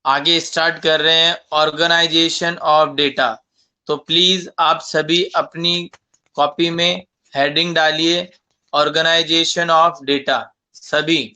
आगे स्टार्ट कर रहे हैं ऑर्गेनाइजेशन ऑफ डेटा। तो प्लीज आप सभी अपनी कॉपी में हेडिंग डालिए ऑर्गेनाइजेशन ऑफ डेटा सभी।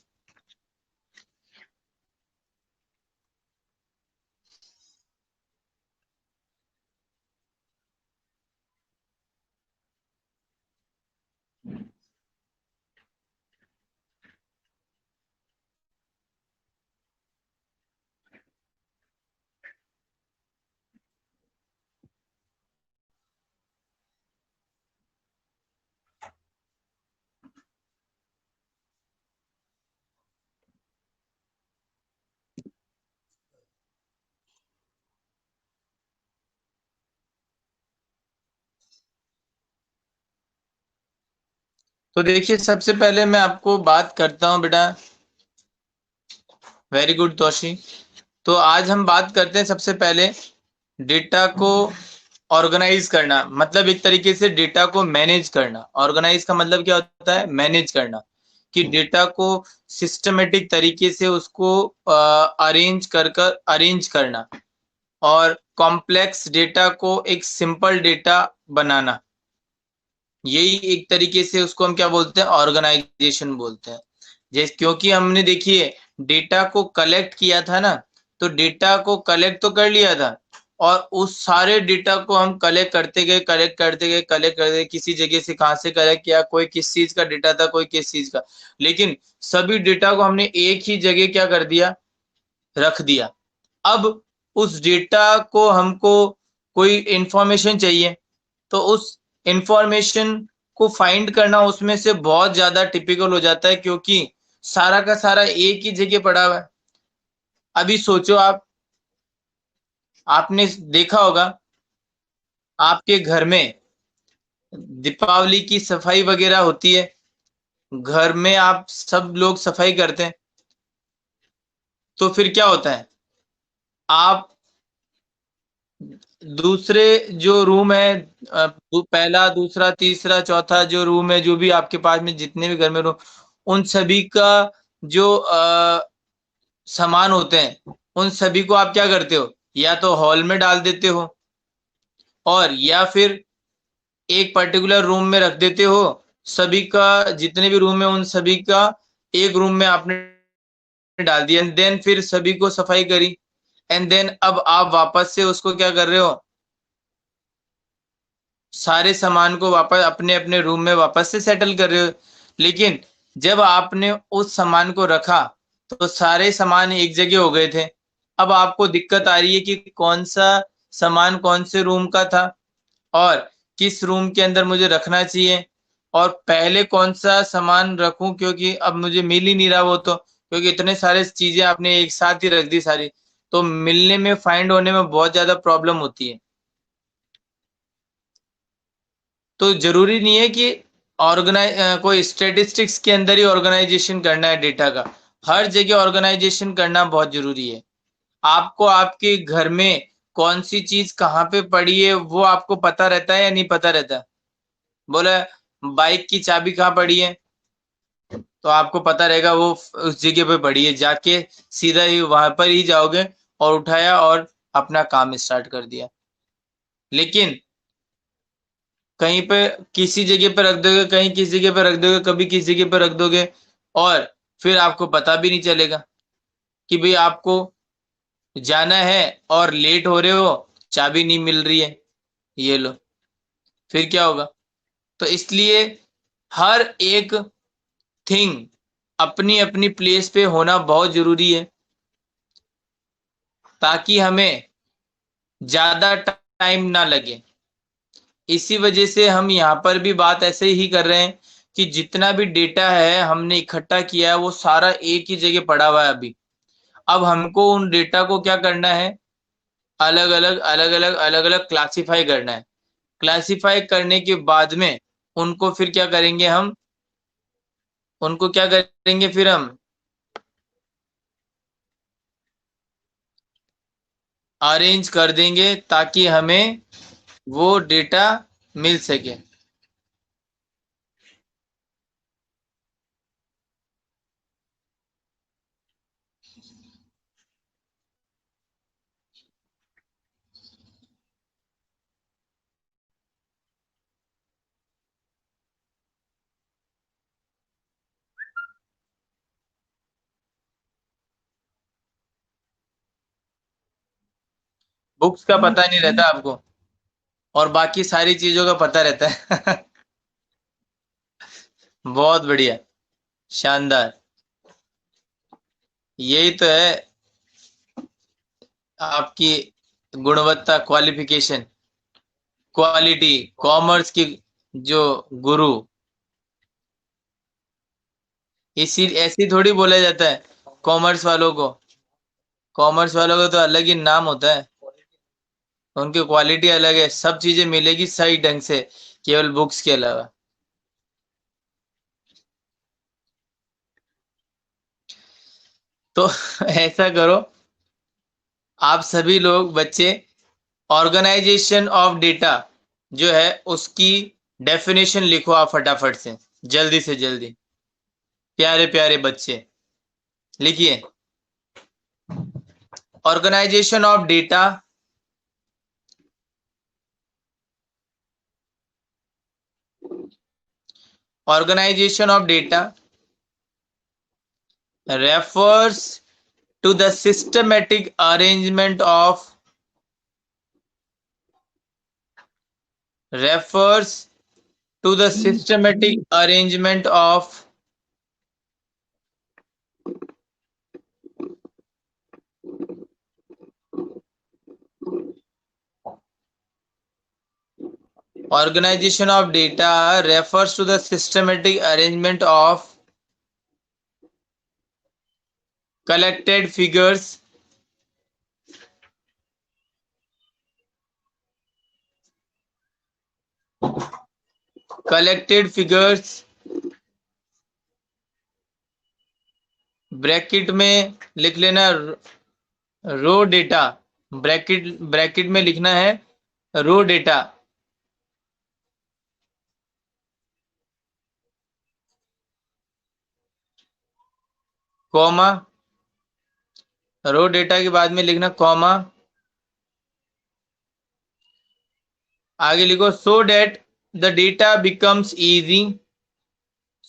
तो देखिए सबसे पहले मैं आपको बात करता हूं बेटा। Very good Toshi. तो आज हम बात करते हैं सबसे पहले डेटा को ऑर्गेनाइज करना, मतलब एक तरीके से डेटा को मैनेज करना। ऑर्गेनाइज का मतलब क्या होता है? मैनेज करना, कि डेटा को सिस्टमेटिक तरीके से उसको अरेंज करना और कॉम्प्लेक्स डेटा को एक सिंपल डेटा बनाना। यही एक तरीके से उसको हम क्या बोलते हैं? ऑर्गेनाइजेशन बोलते हैं। जैसे क्योंकि हमने देखिए डेटा को कलेक्ट किया था ना, तो डेटा को कलेक्ट तो कर लिया था और उस सारे डेटा को हम कलेक्ट करते गए कलेक्ट करते गए, किसी जगह से कहां से कलेक्ट किया, कोई किस चीज का डेटा था, कोई किस चीज का, लेकिन सभी डेटा को हमने एक ही जगह क्या कर दिया? रख दिया। अब उस डेटा को हमको कोई इंफॉर्मेशन चाहिए, तो उस इंफॉर्मेशन को फाइंड करना उसमें से बहुत ज्यादा टिपिकल हो जाता है, क्योंकि सारा का सारा एक ही जगह पड़ा हुआ है। अभी सोचो आप, आपने देखा होगा आपके घर में दीपावली की सफाई वगैरह होती है, घर में आप सब लोग सफाई करते हैं, तो फिर क्या होता है? आप दूसरे जो रूम है, पहला दूसरा तीसरा चौथा जो रूम है, जो भी आपके पास में जितने भी घर में रूम, उन सभी का जो सामान होते हैं, उन सभी को आप क्या करते हो? या तो हॉल में डाल देते हो और या फिर एक पर्टिकुलर रूम में रख देते हो। सभी का जितने भी रूम है उन सभी का एक रूम में आपने डाल दिया, एंड देन फिर सभी को सफाई करी, एंड देन अब आप वापस से उसको क्या कर रहे हो? सारे सामान को वापस अपने अपने रूम में वापस से सेटल कर रहे हो। लेकिन जब आपने उस सामान को रखा तो सारे सामान एक जगह हो गए थे। अब आपको दिक्कत आ रही है कि कौन सा सामान कौन से रूम का था और किस रूम के अंदर मुझे रखना चाहिए, और पहले कौन सा सामान रखूं, क्योंकि अब मुझे मिल ही नहीं रहा वो, तो क्योंकि इतने सारे चीजें आपने एक साथ ही रख दी सारी, तो मिलने में फाइंड होने में बहुत ज्यादा प्रॉब्लम होती है। तो जरूरी नहीं है कि कोई स्टेटिस्टिक्स के अंदर ही ऑर्गेनाइजेशन करना है डेटा का। हर जगह ऑर्गेनाइजेशन करना बहुत जरूरी है। आपको आपके घर में कौन सी चीज कहाँ पे पड़ी है वो आपको पता रहता है या नहीं पता रहता? बोला बाइक की चाबी कहाँ पड़ी है, तो आपको पता रहेगा वो उस जगह पे पड़ी है, जाके सीधा ही वहां पर ही जाओगे और उठाया और अपना काम स्टार्ट कर दिया। लेकिन कहीं पे किसी जगह पे रख दोगे, कहीं किसी जगह पे रख दोगे, कभी किसी जगह पे रख दोगे, और फिर आपको पता भी नहीं चलेगा कि भाई आपको जाना है और लेट हो रहे हो, चाबी नहीं मिल रही है, ये लो, फिर क्या होगा? तो इसलिए हर एक थिंग अपनी अपनी प्लेस पे होना बहुत जरूरी है, ताकि हमें ज्यादा टाइम ना लगे। इसी वजह से हम यहाँ पर भी बात ऐसे ही कर रहे हैं कि जितना भी डेटा है हमने इकट्ठा किया है वो सारा एक ही जगह पड़ा हुआ है अभी। अब हमको उन डेटा को क्या करना है? अलग अलग क्लासिफाई करना है। क्लासिफाई करने के बाद में उनको फिर क्या करेंगे हम? उनको क्या करेंगे फिर हम? अरेंज कर देंगे ताकि हमें वो डेटा मिल सके। बुक्स का पता नहीं रहता आपको और बाकी सारी चीजों का पता रहता है। बहुत बढ़िया, शानदार। यही तो है आपकी गुणवत्ता, क्वालिफिकेशन, क्वालिटी, कॉमर्स की जो गुरु। इसी ऐसी थोड़ी बोला जाता है कॉमर्स वालों को। कॉमर्स वालों का तो अलग ही नाम होता है, उनकी क्वालिटी अलग है, सब चीजें मिलेगी सही ढंग से, केवल बुक्स के अलावा। तो ऐसा करो, आप सभी लोग बच्चे ऑर्गेनाइजेशन ऑफ डेटा जो है उसकी डेफिनेशन लिखो आप फटाफट से, जल्दी से जल्दी। प्यारे प्यारे बच्चे, लिखिए। Organisation of data organisation of data refers to the systematic arrangement of refers to the systematic arrangement of organization of data refers to the systematic arrangement of collected figures bracket में लिख लेना रो डेटा, ब्रैकेट में लिखना है raw data, comma, raw data के बाद में लिखना कॉमा, आगे लिखो so that the data becomes easy,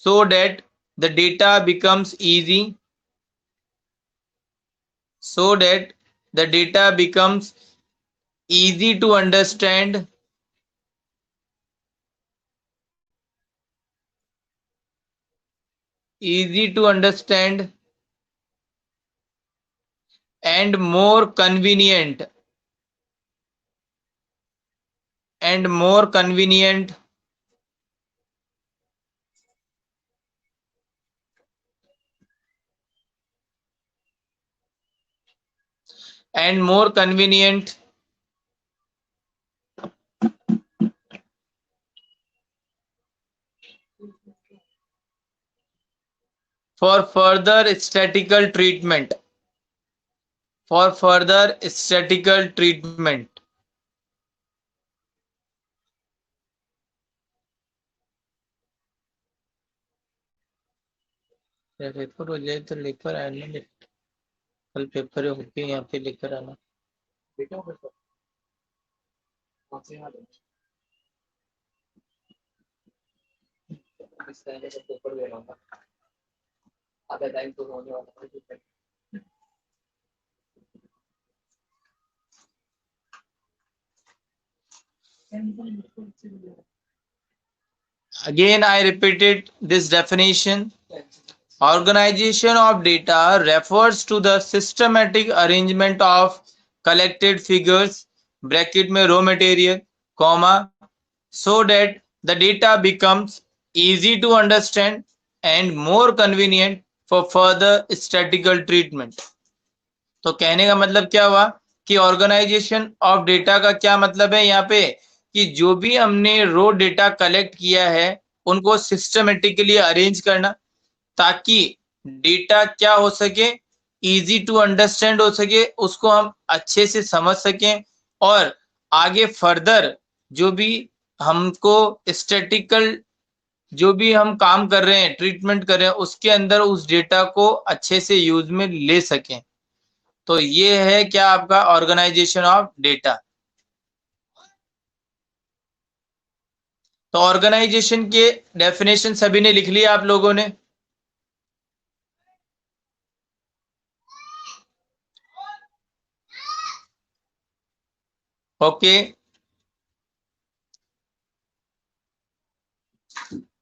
so that the data becomes easy, so that the data becomes easy to understand, easy to understand and more convenient, and more convenient and more convenient for further statistical treatment, for further statistical treatment। Paper हो जाए तो लेकर आना, कल paper होके यहाँ पे लेकर आना। पेपर दे रहा हूँ, आधा टाइम तो होने वाला है। Again, I repeated this definition. Organization of data refers to the systematic arrangement of collected figures (bracket में raw material), comma, so that the data becomes easy to understand and more convenient for further statistical treatment। तो कहने का मतलब क्या हुआ कि organisation of data का क्या मतलब है यहाँ पे, कि जो भी हमने रो डेटा कलेक्ट किया है उनको सिस्टमेटिकली अरेंज करना, ताकि डेटा क्या हो सके, इजी टू अंडरस्टैंड हो सके, उसको हम अच्छे से समझ सकें, और आगे फर्दर जो भी हमको स्टैटिकल जो भी हम काम कर रहे हैं, ट्रीटमेंट कर रहे हैं, उसके अंदर उस डेटा को अच्छे से यूज में ले सकें। तो ये है क्या आपका ऑर्गेनाइजेशन ऑफ डेटा। तो ऑर्गेनाइजेशन के डेफिनेशन सभी ने लिख लिया आप लोगों ने? ओके,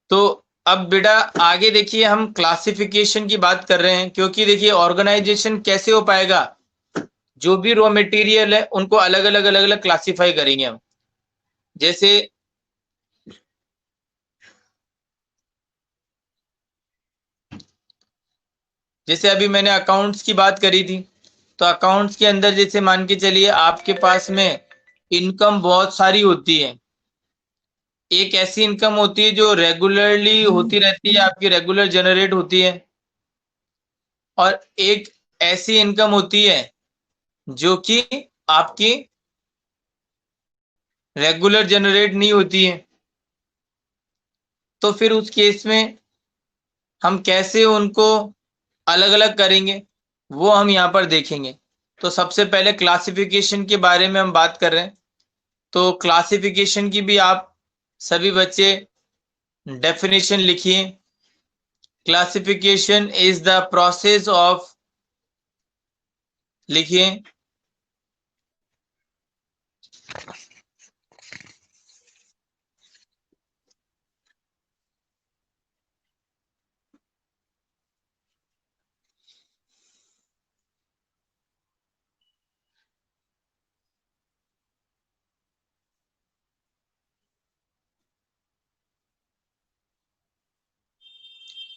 तो अब बेटा आगे देखिए, हम क्लासिफिकेशन की बात कर रहे हैं, क्योंकि देखिए ऑर्गेनाइजेशन कैसे हो पाएगा, जो भी रॉ मटेरियल है उनको अलग अलग अलग अलग क्लासिफाई करेंगे हम। जैसे जैसे अभी मैंने अकाउंट्स की बात करी थी, तो अकाउंट्स के अंदर जैसे मान के चलिए आपके पास में इनकम बहुत सारी होती है। एक ऐसी इनकम होती है जो रेगुलरली होती रहती है, आपकी रेगुलर जनरेट होती है, और एक ऐसी इनकम होती है जो कि आपकी रेगुलर जनरेट नहीं होती है। तो फिर उस केस में हम कैसे उनको अलग अलग करेंगे, वो हम यहाँ पर देखेंगे। तो सबसे पहले क्लासिफिकेशन के बारे में हम बात कर रहे हैं। तो क्लासिफिकेशन की भी आप सभी बच्चे डेफिनेशन लिखिए। Classification is the process of, लिखिए,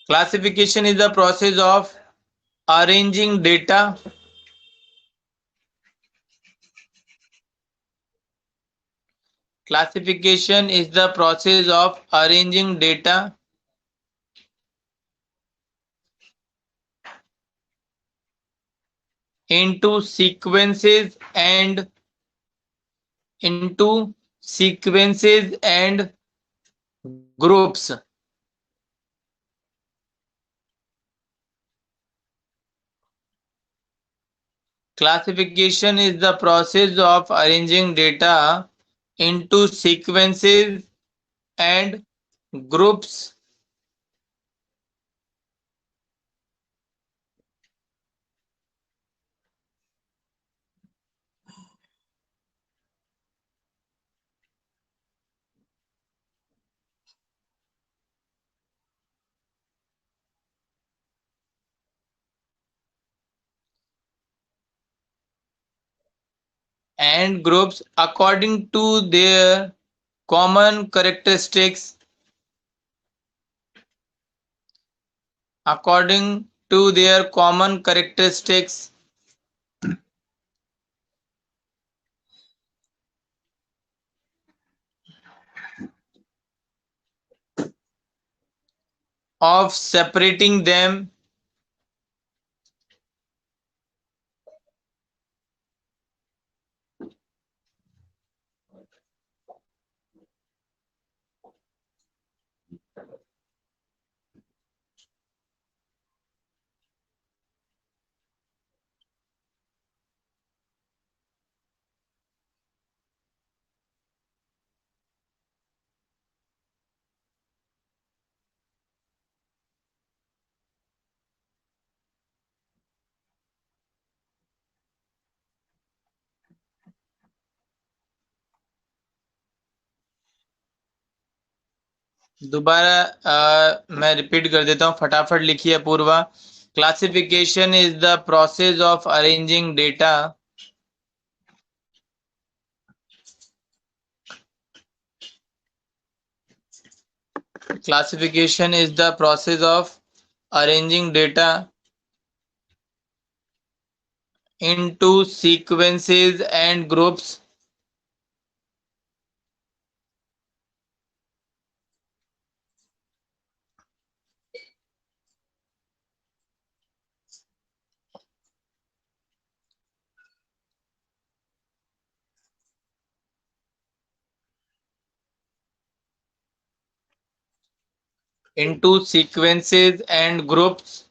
classification is the process of arranging data, classification is the process of arranging data into sequences and groups. Classification is the process of arranging data into sequences and groups. And groups according to their common characteristics, according to their common characteristics of separating them दोबारा मैं repeat कर देता हूँ, फटाफट लिखिए Purva. Classification is the process of arranging data, classification is the process of arranging data into sequences and groups. Into sequences and groups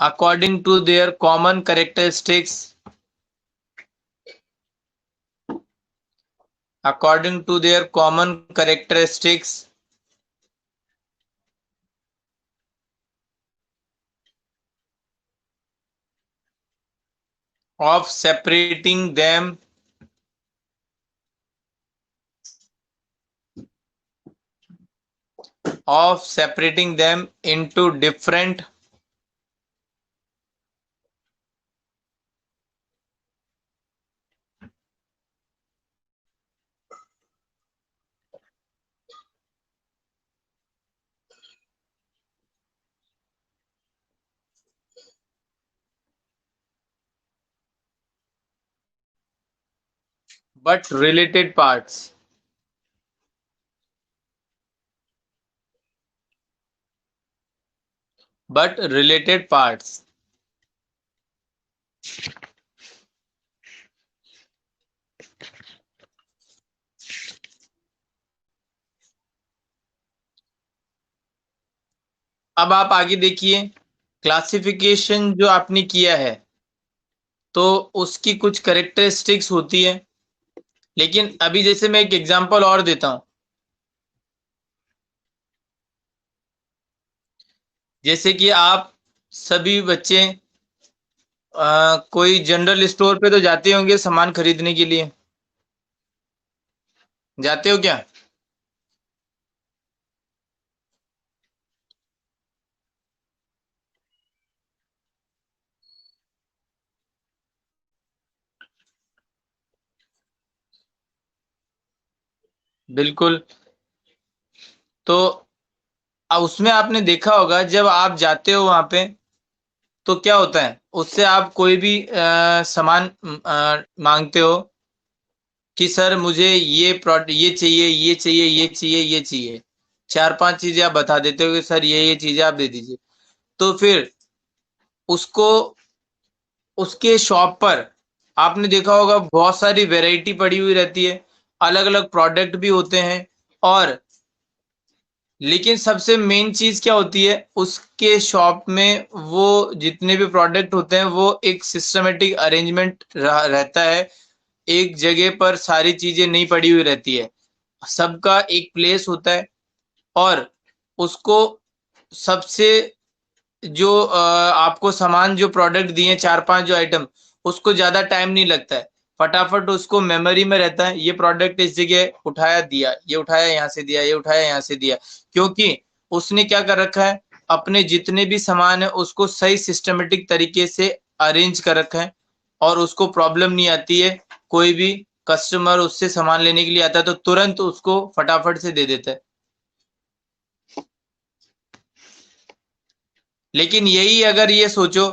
according to their common characteristics, according to their common characteristics of separating them into different but related parts. But related parts. अब आप आगे देखिए, classification जो आपने किया है तो उसकी कुछ करेक्टरिस्टिक्स होती है, लेकिन अभी जैसे मैं एक एग्जांपल और देता हूं। जैसे कि आप सभी बच्चे कोई जनरल स्टोर पे तो जाते होंगे सामान खरीदने के लिए, जाते हो क्या? बिल्कुल। तो उसमें आपने देखा होगा जब आप जाते हो वहां पे तो क्या होता है, उससे आप कोई भी सामान मांगते हो कि सर मुझे ये प्रोडक्ट, ये चाहिए, ये चाहिए, ये चाहिए, ये चाहिए, 4-5 चीजें आप बता देते हो कि सर ये चीजें आप दे दीजिए। तो फिर उसको उसके शॉप पर आपने देखा होगा बहुत सारी वैरायटी पड़ी हुई रहती है, अलग अलग प्रोडक्ट भी होते हैं। और लेकिन सबसे मेन चीज क्या होती है, उसके शॉप में वो जितने भी प्रोडक्ट होते हैं वो एक सिस्टमेटिक अरेंजमेंट रहता है, एक जगह पर सारी चीजें नहीं पड़ी हुई रहती है, सबका एक प्लेस होता है। और उसको सबसे जो आपको सामान जो प्रोडक्ट दिए 4-5 जो आइटम, उसको ज्यादा टाइम नहीं लगता है, फटाफट उसको मेमोरी में रहता है, ये प्रोडक्ट इस जगह उठाया दिया, ये उठाया यहाँ से दिया, ये उठाया यहाँ से दिया, क्योंकि उसने क्या कर रखा है, अपने जितने भी सामान है उसको सही सिस्टमेटिक तरीके से अरेंज कर रखा है और उसको प्रॉब्लम नहीं आती है। कोई भी कस्टमर उससे सामान लेने के लिए आता है तो तुरंत उसको फटाफट से दे देता है। लेकिन यही अगर ये सोचो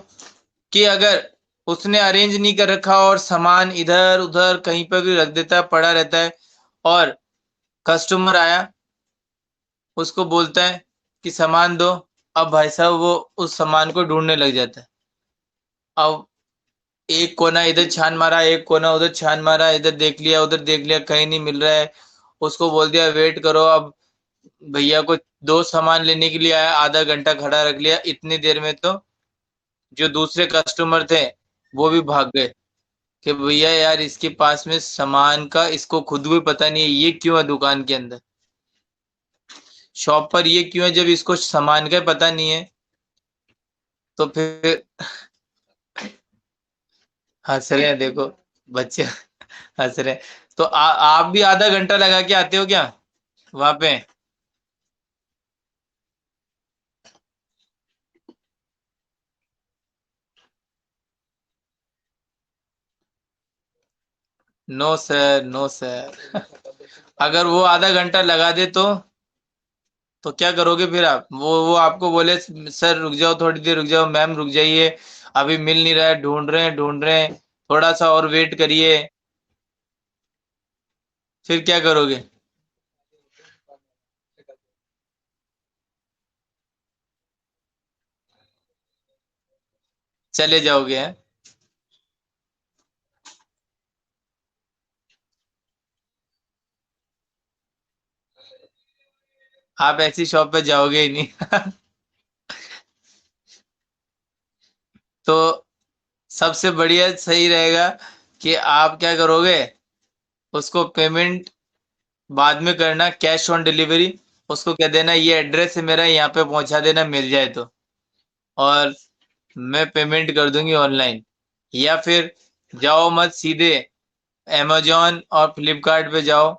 कि अगर उसने अरेंज नहीं कर रखा और सामान इधर उधर कहीं पर भी रख देता है, पड़ा रहता है, और कस्टमर आया उसको बोलता है कि सामान दो, अब भाई साहब वो उस सामान को ढूंढने लग जाता है। अब एक कोना इधर छान मारा, एक कोना उधर छान मारा, इधर देख लिया, उधर देख लिया, कहीं नहीं मिल रहा है, उसको बोल दिया वेट करो। अब भैया को दो सामान लेने के लिए आया, आधा घंटा खड़ा रख लिया, इतनी देर में तो जो दूसरे कस्टमर थे वो भी भाग गए कि भैया यार इसके पास में सामान का इसको खुद भी पता नहीं है, ये क्यों है दुकान के अंदर, शॉप पर ये क्यों है, जब इसको सामान का पता नहीं है। तो फिर हंस रहे हैं देखो बच्चे, हंस रहे हैं। तो आप भी आधा घंटा लगा के आते हो क्या वहां पे? No sir, no sir. अगर वो आधा घंटा लगा दे तो क्या करोगे फिर आप? वो आपको बोले सर रुक जाओ, थोड़ी देर रुक जाओ, मैम रुक जाइए, अभी मिल नहीं रहा है, ढूंढ रहे हैं, ढूंढ रहे हैं, थोड़ा सा और वेट करिए, फिर क्या करोगे? चले जाओगे हैं? आप ऐसी शॉप पे जाओगे ही नहीं। तो सबसे बढ़िया सही रहेगा कि आप क्या करोगे, उसको पेमेंट बाद में करना, कैश ऑन डिलीवरी, उसको कह देना ये एड्रेस है मेरा, यहाँ पे पहुंचा देना मिल जाए तो, और मैं पेमेंट कर दूंगी ऑनलाइन। या फिर जाओ मत, सीधे अमेजोन और फ्लिपकार्ट पे जाओ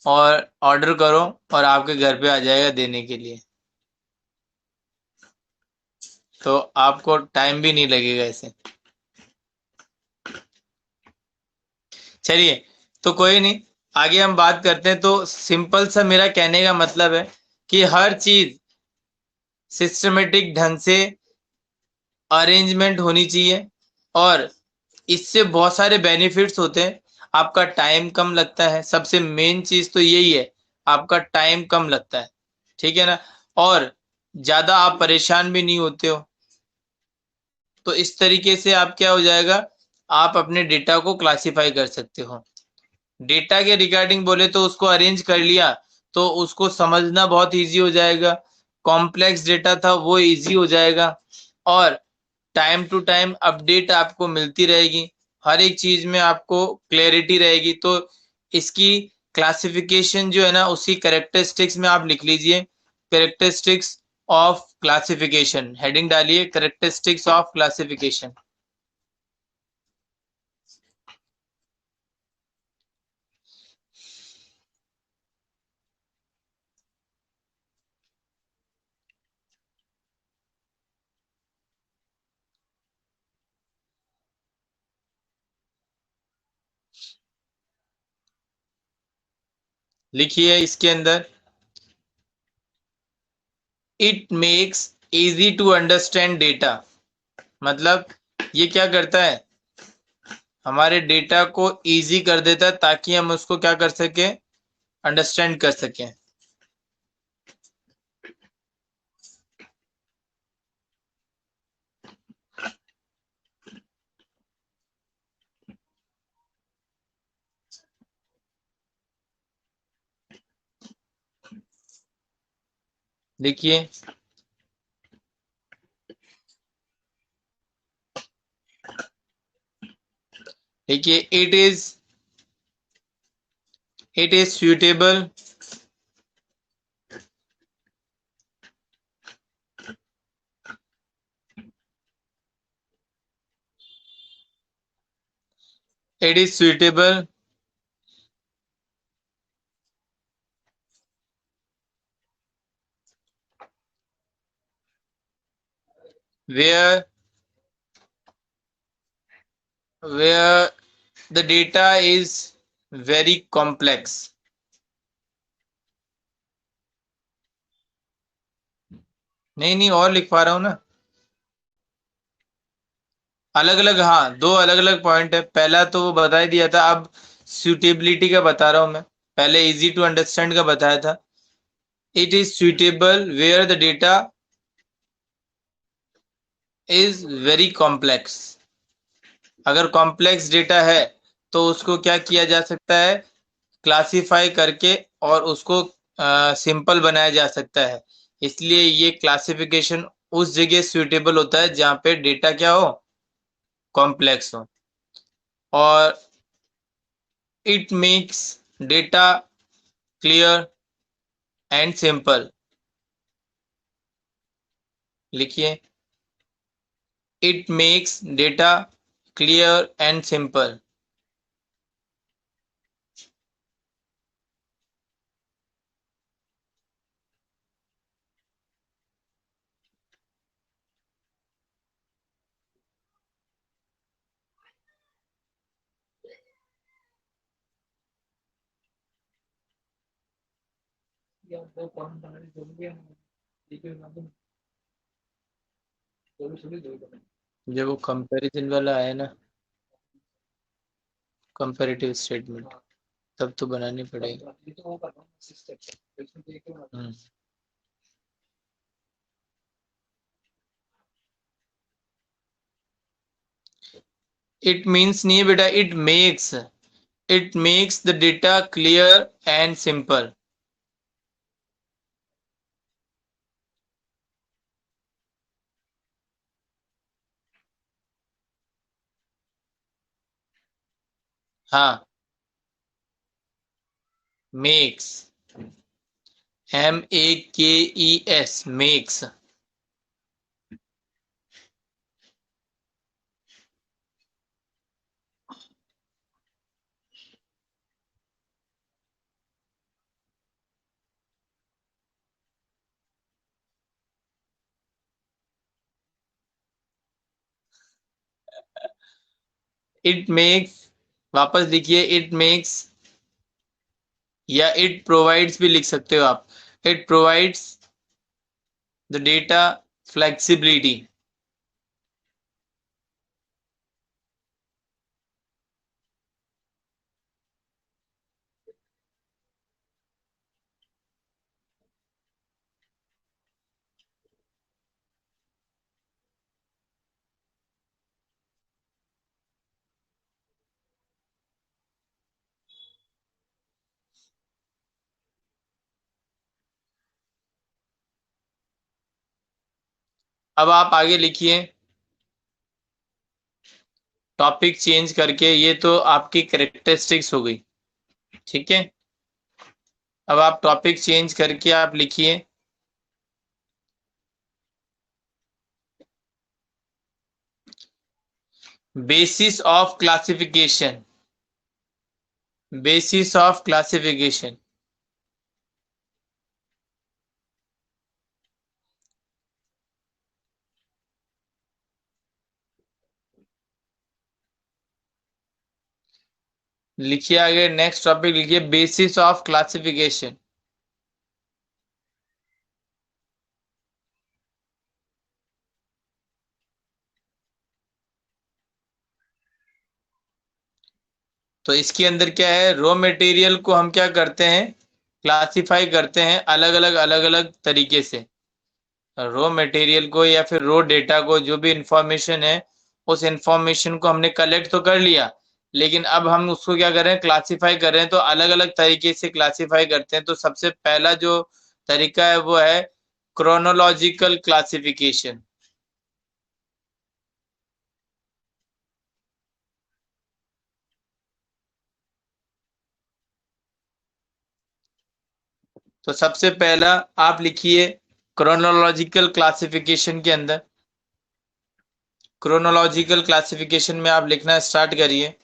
और ऑर्डर करो और आपके घर पे आ जाएगा देने के लिए, तो आपको टाइम भी नहीं लगेगा ऐसे। चलिए, तो कोई नहीं, आगे हम बात करते हैं। तो सिंपल सा मेरा कहने का मतलब है कि हर चीज सिस्टमेटिक ढंग से अरेंजमेंट होनी चाहिए, और इससे बहुत सारे बेनिफिट्स होते हैं। आपका टाइम कम लगता है, सबसे मेन चीज तो यही है, आपका टाइम कम लगता है, ठीक है ना। और ज्यादा आप परेशान भी नहीं होते हो। तो इस तरीके से आप क्या हो जाएगा, आप अपने डेटा को क्लासिफाई कर सकते हो। डेटा के रिगार्डिंग बोले तो उसको अरेंज कर लिया तो उसको समझना बहुत इजी हो जाएगा। कॉम्प्लेक्स डेटा था वो इजी हो जाएगा, और टाइम टू टाइम अपडेट आपको मिलती रहेगी, हर एक चीज में आपको क्लैरिटी रहेगी। तो इसकी क्लासिफिकेशन जो है ना, उसी कैरेक्टरिस्टिक्स में आप लिख लीजिए, कैरेक्टरिस्टिक्स ऑफ क्लासिफिकेशन, हेडिंग डालिए कैरेक्टरिस्टिक्स ऑफ क्लासिफिकेशन। लिखिए इसके अंदर, it makes easy to understand data. मतलब ये क्या करता है, हमारे डेटा को इजी कर देता है ताकि हम उसको क्या कर सके, अंडरस्टैंड कर सकें। देखिए, देखिए, it is suitable, it is suitable where where the data is very complex। नहीं नहीं, और लिख पा रहा हूं ना, अलग अलग, हाँ, दो अलग अलग पॉइंट है। पहला तो वो बता ही दिया था, अब सुटेबिलिटी का बता रहा हूं मैं। पहले इजी टू अंडरस्टैंड का बताया था। It is suitable where the data is very complex. अगर कॉम्प्लेक्स डेटा है तो उसको क्या किया जा सकता है, क्लासिफाई करके और उसको सिंपल बनाया जा सकता है। इसलिए ये क्लासिफिकेशन उस जगह सुटेबल होता है जहाँ पे डेटा क्या हो, कॉम्प्लेक्स हो। और it makes data clear and simple. लिखिए, it makes data clear and simple. जब वो कंपैरिजन वाला आया ना, कंपैरेटिव स्टेटमेंट, तब तो बनानी पड़ेगी। इट मीन्स नहीं है बेटा, it makes the data clear and simple. हाँ, makes, MEKES, makes. It makes, वापस लिखिए, इट मेक्स, या इट प्रोवाइड्स भी लिख सकते हो आप। It provides the data flexibility. अब आप आगे लिखिए, टॉपिक चेंज करके, ये तो आपकी कैरेक्टरिस्टिक्स हो गई, ठीक है। अब आप टॉपिक चेंज करके आप लिखिए, basis of classification. Basis of classification. लिखिए आगे, नेक्स्ट टॉपिक लिखिए, बेसिस ऑफ क्लासिफिकेशन। तो इसके अंदर क्या है, रॉ मटेरियल को हम क्या करते हैं, क्लासिफाई करते हैं अलग अलग तरीके से। रॉ मटेरियल को या फिर रॉ डेटा को, जो भी इंफॉर्मेशन है, उस इंफॉर्मेशन को हमने कलेक्ट तो कर लिया, लेकिन अब हम उसको क्या कर रहे हैं, क्लासिफाई कर रहे हैं। तो अलग अलग तरीके से क्लासिफाई करते हैं। तो सबसे पहला जो तरीका है वो है क्रोनोलॉजिकल क्लासिफिकेशन। तो सबसे पहला आप लिखिए क्रोनोलॉजिकल क्लासिफिकेशन के अंदर, क्रोनोलॉजिकल क्लासिफिकेशन में आप लिखना स्टार्ट करिए।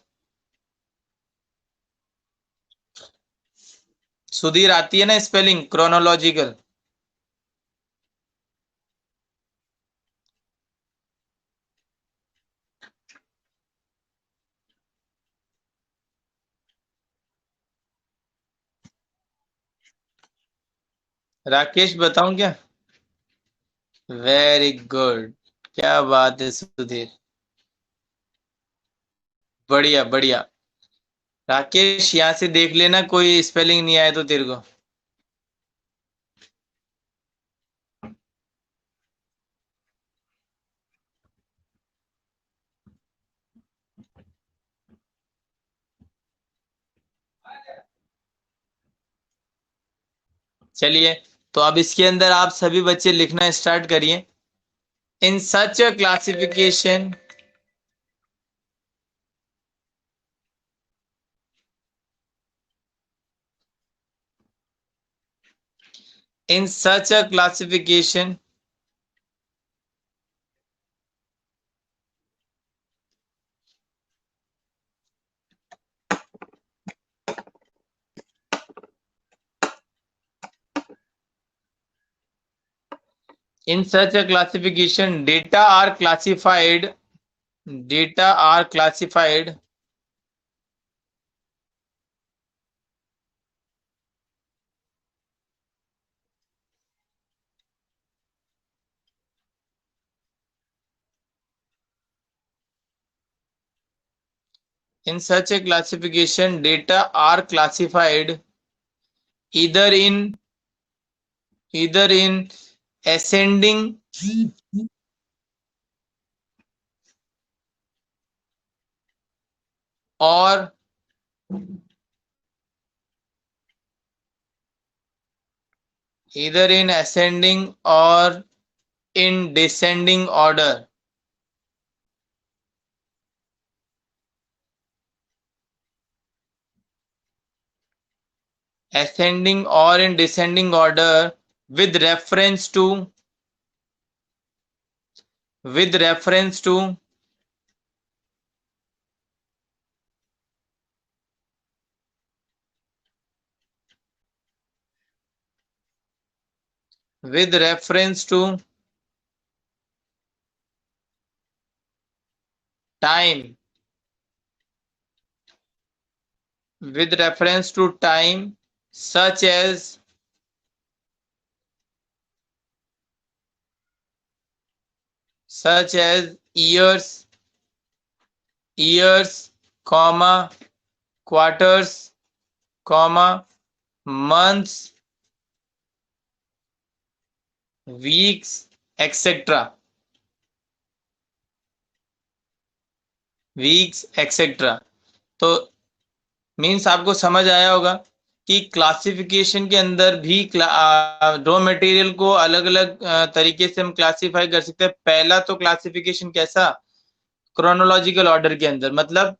सुधीर, आती है ना स्पेलिंग क्रोनोलॉजिकल? राकेश बताऊं क्या? वेरी गुड, क्या बात है सुधीर, बढ़िया बढ़िया। राकेश, यहाँ से देख लेना कोई स्पेलिंग नहीं आए तो तेरे को। चलिए, तो अब इसके अंदर आप सभी बच्चे लिखना स्टार्ट करिए। In such a classification, in such a classification, in such a classification data are classified in such a classification data are classified either in ascending or either in ascending or in descending order. Ascending or in descending order with reference to with reference to with reference to time with reference to time, such as years, comma, quarters, comma, months, weeks, etc. तो means आपको समझ आया होगा कि classification के अंदर भी raw material को अलग अलग तरीके से हम क्लासिफाई कर सकते हैं। पहला तो क्लासिफिकेशन कैसा, क्रोनोलॉजिकल ऑर्डर के अंदर, मतलब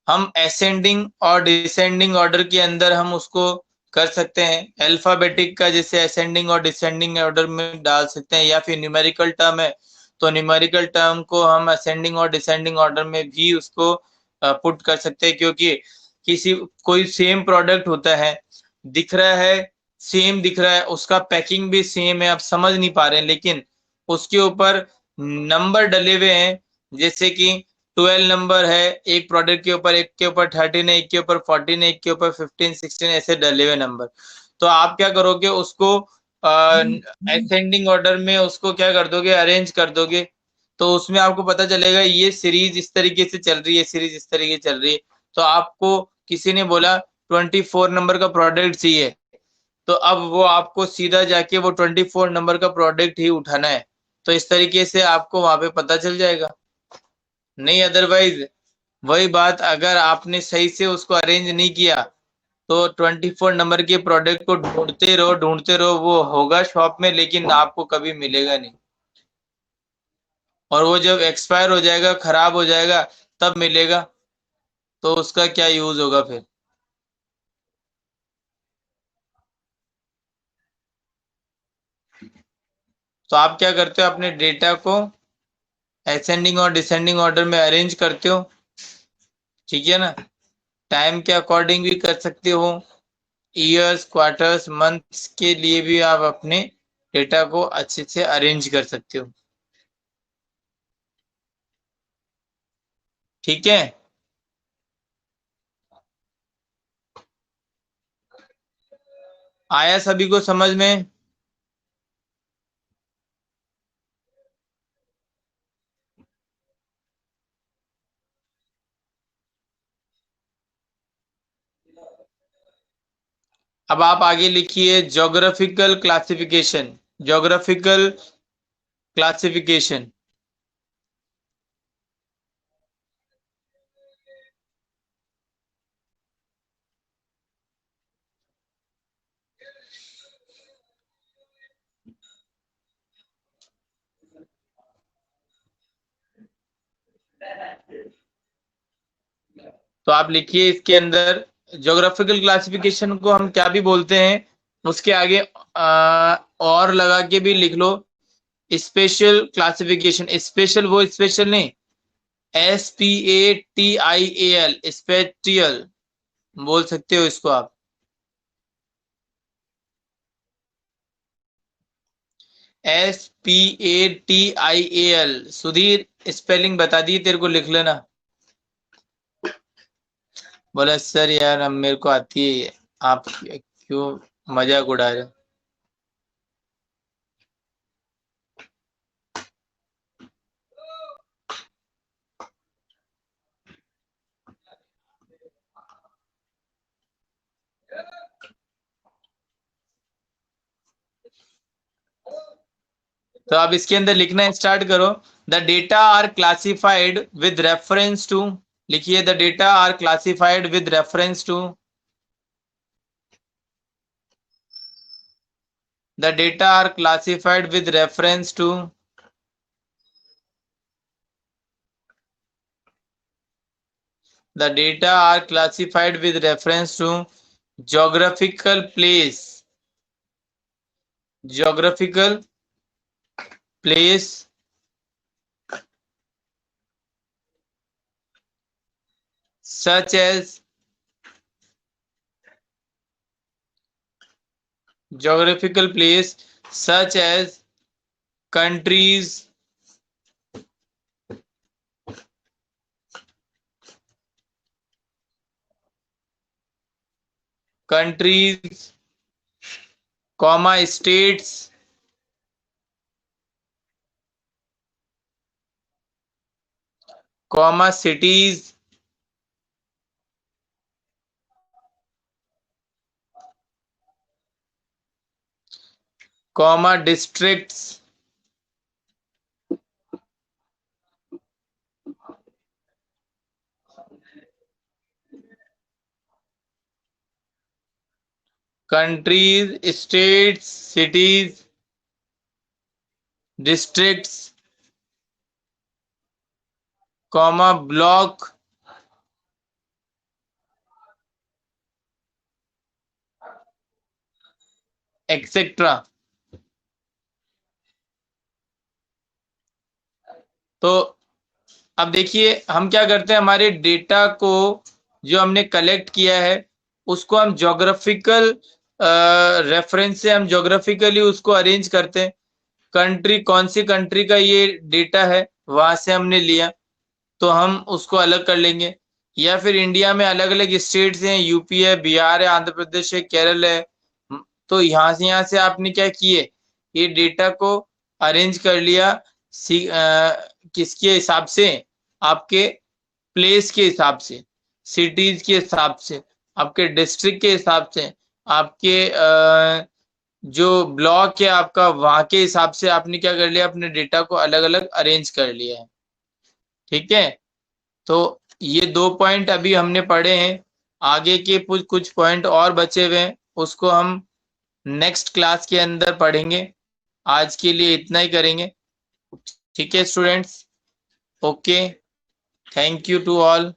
हम असेंडिंग और डिसेंडिंग ऑर्डर के अंदर हम उसको कर सकते हैं। अल्फाबेटिक का जैसे असेंडिंग और डिसेंडिंग ऑर्डर में डाल सकते हैं, या फिर न्यूमेरिकल टर्म है तो न्यूमेरिकल टर्म को हम असेंडिंग और डिसेंडिंग ऑर्डर में भी उसको पुट कर सकते हैं। क्योंकि कोई सेम प्रोडक्ट होता है, दिख रहा है सेम दिख रहा है, उसका पैकिंग भी सेम है, आप समझ नहीं पा रहे हैं, लेकिन उसके ऊपर नंबर डले हुए हैं। जैसे कि 12 नंबर है एक प्रोडक्ट के ऊपर, एक के ऊपर 13 है, एक के ऊपर 14 है, एक के ऊपर 15 16 ऐसे डले हुए नंबर। तो आप क्या करोगे, उसको असेंडिंग ऑर्डर में उसको क्या कर दोगे, अरेंज कर दोगे। तो उसमें आपको पता चलेगा ये सीरीज इस तरीके से चल रही है, सीरीज इस तरीके से चल रही है। तो आपको किसी ने बोला 24 नंबर का प्रोडक्ट चाहिए, तो अब वो आपको सीधा जाके वो 24 नंबर का प्रोडक्ट ही उठाना है। तो इस तरीके से आपको वहां पे पता चल जाएगा। नहीं अदरवाइज वही बात, अगर आपने सही से उसको अरेंज नहीं किया तो 24 नंबर के प्रोडक्ट को ढूंढते रहो, वो होगा शॉप में लेकिन आपको कभी मिलेगा नहीं, और वो जब एक्सपायर हो जाएगा, खराब हो जाएगा, तब मिलेगा, तो उसका क्या यूज होगा फिर। तो आप क्या करते हो, अपने डेटा को असेंडिंग और डिसेंडिंग ऑर्डर में अरेंज करते हो, ठीक है ना। टाइम के अकॉर्डिंग भी कर सकते हो, ईयर्स, क्वार्टर्स, मंथ्स के लिए भी आप अपने डेटा को अच्छे से अरेंज कर सकते हो, ठीक है। आया सभी को समझ में। अब आप आगे लिखिए ज्योग्राफिकल क्लासिफिकेशन। ज्योग्राफिकल क्लासिफिकेशन तो आप लिखिए इसके अंदर ज्योग्राफिकल क्लासिफिकेशन को हम क्या भी बोलते हैं, उसके आगे और लगा के भी लिख लो स्पेशल क्लासिफिकेशन। स्पेशल वो स्पेशल नहीं, SPATIAL, स्पेटियल बोल सकते हो इसको आप। SPATIAL। सुधीर स्पेलिंग बता दी तेरे को, लिख लेना। बोला सर यार अब मेरे को आती है ये, आप क्यों मजाक उड़ा रहे हो। तो आप इसके अंदर लिखना स्टार्ट करो। The data are classified with reference to, लिखिए the data are classified with reference to, the data are classified with reference to, the data are classified with reference to geographical place, geographical place, such as geographical place such as countries, countries, comma states, comma cities, comma districts, countries, states, cities, districts, comma block, etcetera. तो अब देखिए हम क्या करते हैं, हमारे data को जो हमने कलेक्ट किया है उसको हम ज्योग्राफिकल रेफरेंस से हम ज्योग्राफिकली उसको अरेंज करते हैं। कंट्री, कौन सी कंट्री का ये डेटा है वहां से हमने लिया तो हम उसको अलग कर लेंगे। या फिर इंडिया में अलग अलग स्टेट्स हैं, यूपी है, बिहार है, आंध्र प्रदेश है, केरल है, तो यहाँ से आपने क्या किए, ये डेटा को अरेंज कर लिया किसके हिसाब से, आपके प्लेस के हिसाब से, सिटीज के हिसाब से, आपके डिस्ट्रिक्ट के हिसाब से, आपके जो ब्लॉक है आपका वहां के हिसाब से आपने क्या कर लिया, अपने डेटा को अलग अलग अरेंज कर लिया है। ठीक है, तो ये 2 पॉइंट अभी हमने पढ़े हैं, आगे के कुछ कुछ पॉइंट और बचे हुए हैं उसको हम नेक्स्ट क्लास के अंदर पढ़ेंगे। आज के लिए इतना ही करेंगे। ठीक है students, okay, thank you to all.